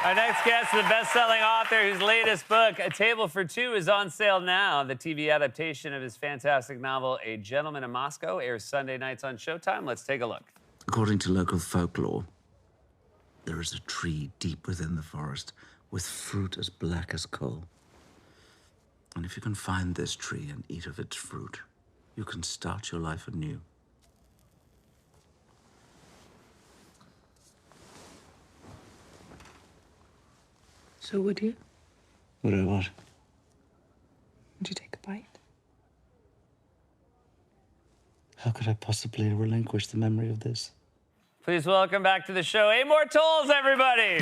Our next guest is a best-selling author whose latest book, A Table for Two, is on sale now. The TV adaptation of his fantastic novel, A Gentleman in Moscow, airs Sunday nights on Showtime. Let's take a look. According to local folklore, there is a tree deep within the forest with fruit as black as coal. And if you can find this tree and eat of its fruit, you can start your life anew. So would you? Would I what? Would you take a bite? How could I possibly relinquish the memory of this? Please welcome back to the show, Amor Towles, everybody.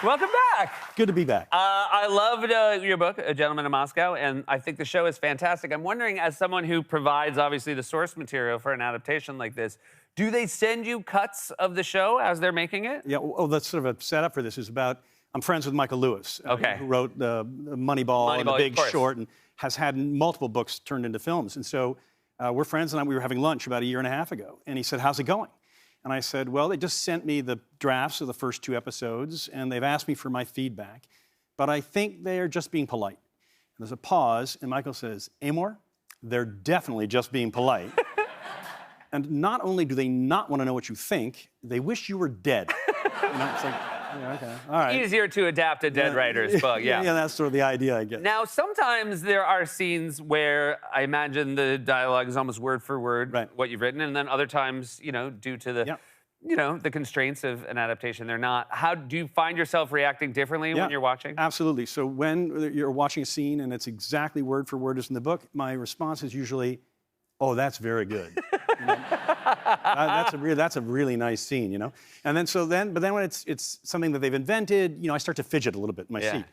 Welcome back. Good to be back. I loved your book, A Gentleman in Moscow, and I think the show is fantastic. I'm wondering, as someone who provides, obviously, the source material for an adaptation like this, do they send you cuts of the show as they're making it? Yeah, well, that's sort of a setup for this is about, I'm friends with Michael Lewis, Okay. who wrote the Moneyball and The Moneyball, Big of course. Short, and has had multiple books turned into films. And so we're friends, and we were having lunch about a year and a half ago. And he said, how's it going? And I said, well, they just sent me the drafts of the first 2 episodes, and they've asked me for my feedback. But I think they are just being polite. And there's a pause, and Michael says, Amor, they're definitely just being polite. And not only do they not want to know what you think, they wish you were dead. You know, it's like, yeah, okay, all right. Easier to adapt a dead writer's book, yeah. Yeah, that's sort of the idea, I guess. Now, sometimes there are scenes where I imagine the dialogue is almost word for word what you've written, and then other times, you know, due to the, you know, the constraints of an adaptation, they're not. How do you find yourself reacting differently when you're watching? Absolutely. So when you're watching a scene and it's exactly word for word as in the book, my response is usually, oh, that's very good. You know? That's a really nice scene, you know? And then, but then when it's something that they've invented, you know, I start to fidget a little bit in my seat.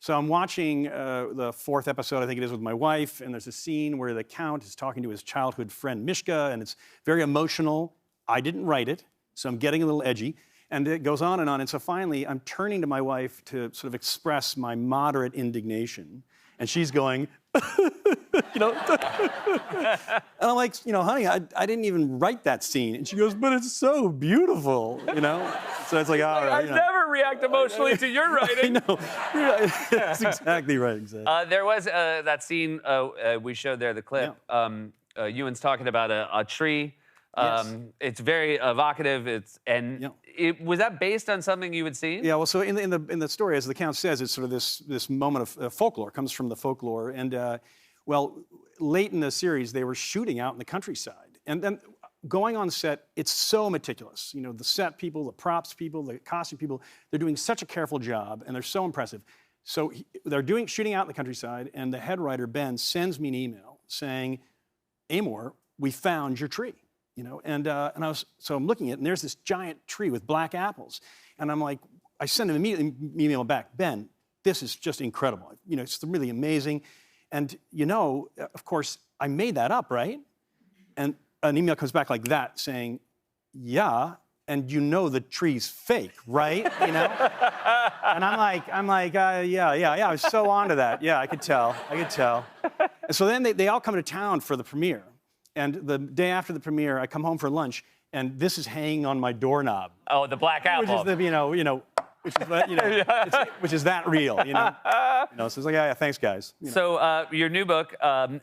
So I'm watching the 4th episode, I think it is, with my wife, and there's a scene where the Count is talking to his childhood friend Mishka, and it's very emotional. I didn't write it, so I'm getting a little edgy. And it goes on, and so finally, I'm turning to my wife to sort of express my moderate indignation, and she's going, you know, and I'm like, you know, honey, I didn't even write that scene. And she goes, but it's so beautiful, you know? So it's like, all right. I never react emotionally to your writing. I know. That's exactly right, exactly. There was that scene we showed there, the clip. Ewan's talking about a tree. It's very evocative. Was that based on something you had seen? Yeah. Well, so in the story, as the Count says, it's sort of this moment of folklore. Comes from the folklore, and well, late in the series, they were shooting out in the countryside, and then going on set, it's so meticulous. You know, the set people, the props people, the costume people, they're doing such a careful job, and they're so impressive. So they're shooting out in the countryside, and the head writer Ben sends me an email saying, Amor, we found your tree. You know, so I'm looking at it, and there's this giant tree with black apples. And I'm like, I send him immediately an email back, Ben, this is just incredible. You know, it's really amazing. And, you know, of course, I made that up, right? And an email comes back like that saying, yeah, and you know the tree's fake, right? You know? And I'm like, yeah, I was so onto that. Yeah, I could tell. And so then they all come to town for the premiere. And the day after the premiere, I come home for lunch, and this is hanging on my doorknob. Oh, the black apple. Which is which is that real, you know? So it's like, yeah, thanks, guys. You know. So your new book,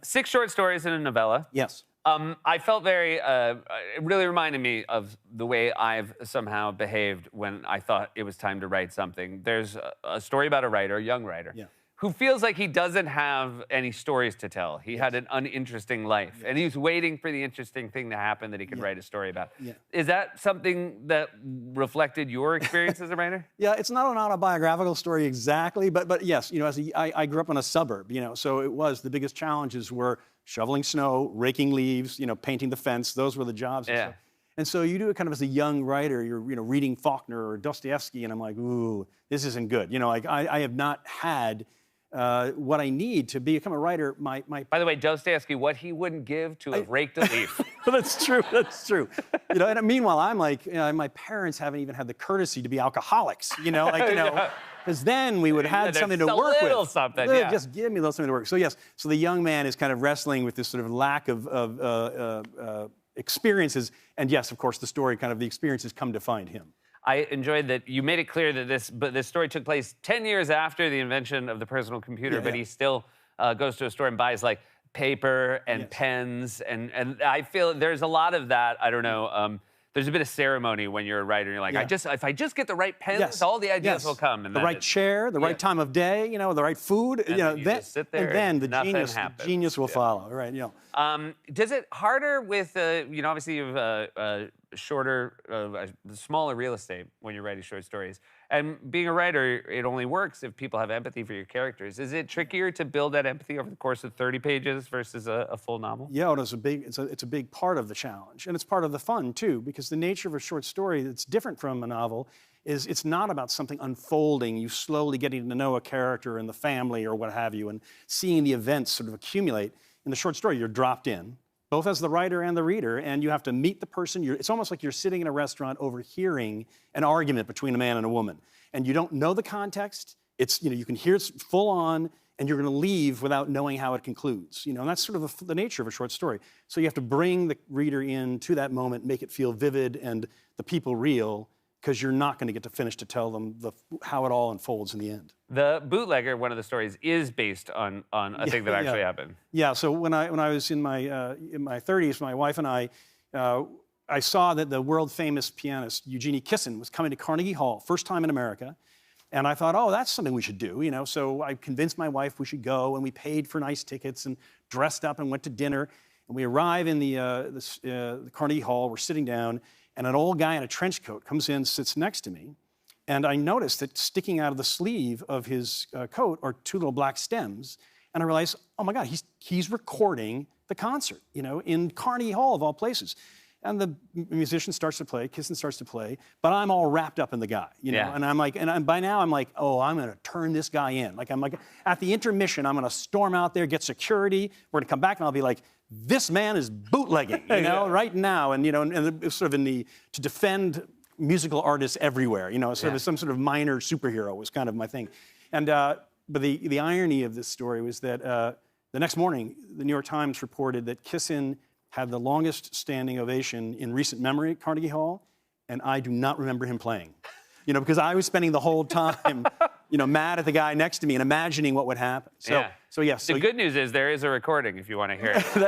6 short stories and a novella. Yes. I felt very, it really reminded me of the way I've somehow behaved when I thought it was time to write something. There's a story about a writer, a young writer, who feels like he doesn't have any stories to tell. He had an uninteresting life, and he's waiting for the interesting thing to happen that he could write a story about. Is that something that reflected your experience as a writer? Yeah, it's not an autobiographical story exactly, but yes, you know, I grew up in a suburb, you know, so it was, the biggest challenges were shoveling snow, raking leaves, you know, painting the fence. Those were the jobs. And so you do it kind of as a young writer, you're, you know, reading Faulkner or Dostoevsky, and I'm like, ooh, this isn't good. You know, like I have not had what I need to become a writer. By the way, Dostoevsky, what he wouldn't give to have raked a leaf. That's true. You know, and meanwhile, I'm like, you know, my parents haven't even had the courtesy to be alcoholics. You know, like, you know, Because then we would have had something to work with. A little something, yeah. Just give me a little something to work. So yes, so the young man is kind of wrestling with this sort of lack of experiences, and yes, of course, the story kind of the experiences come to find him. I enjoyed that you made it clear that this story took place 10 years after the invention of the personal computer, but he still goes to a store and buys like paper and pens, and I feel there's a lot of that. I don't know. There's a bit of ceremony when you're a writer. And you're like, if I just get the right pens, all the ideas will come. And the right chair, the right time of day, you know, the right food, and you know, just sit there and then the genius will follow, right? You know. Does it harder with you know, obviously you have shorter, smaller real estate when you're writing short stories, and being a writer, it only works if people have empathy for your characters. Is it trickier to build that empathy over the course of 30 pages versus a full novel? Yeah, it's a big part of the challenge, and it's part of the fun too, because the nature of a short story that's different from a novel is it's not about something unfolding, you slowly getting to know a character and the family or what have you, and seeing the events sort of accumulate. In the short story, you're dropped in, both as the writer and the reader, and you have to meet the person. It's almost like you're sitting in a restaurant overhearing an argument between a man and a woman, and you don't know the context. It's, you know, you can hear it full on, and you're going to leave without knowing how it concludes. You know, and that's sort of the nature of a short story. So you have to bring the reader in to that moment, make it feel vivid and the people real, because you're not going to get to finish to tell them how it all unfolds in the end. The Bootlegger, one of the stories, is based on a thing that actually happened. Yeah. So when I was in my 30s, my wife and I saw that the world famous pianist Eugenie Kissin was coming to Carnegie Hall, first time in America, and I thought, oh, that's something we should do. You know, so I convinced my wife we should go, and we paid for nice tickets and dressed up and went to dinner. And we arrive in the Carnegie Hall. We're sitting down. And an old guy in a trench coat comes in, sits next to me, and I noticed that sticking out of the sleeve of his coat are two little black stems, and I realized, oh my God, he's recording the concert, you know, in Carnegie Hall of all places. And the musician starts to play, Kissin starts to play, but I'm all wrapped up in the guy, you know, and I'm like, by now I'm like, oh, I'm gonna turn this guy in. Like, I'm like, at the intermission, I'm gonna storm out there, get security, we're gonna come back, and I'll be like, this man is bootlegging, you know, right now, and you know, and sort of to defend musical artists everywhere, you know, sort of some sort of minor superhero was kind of my thing, and but the irony of this story was that the next morning, the New York Times reported that Kissin had the longest standing ovation in recent memory at Carnegie Hall, and I do not remember him playing, you know, because I was spending the whole time, you know, mad at the guy next to me and imagining what would happen. So yes. The good news is there is a recording if you want to hear it. So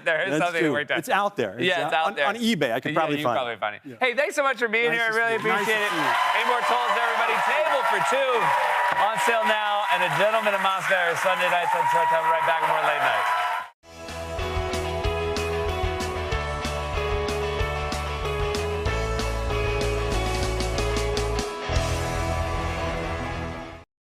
there is something worked out. It's out there. It's out there. On eBay, I could probably find it. Yeah. Hey, thanks so much for being here. I really appreciate it. Immortals, everybody. Table for Two on sale now, and A Gentleman in Mossberry Sunday nights on Showtime. Right back with more Late Night.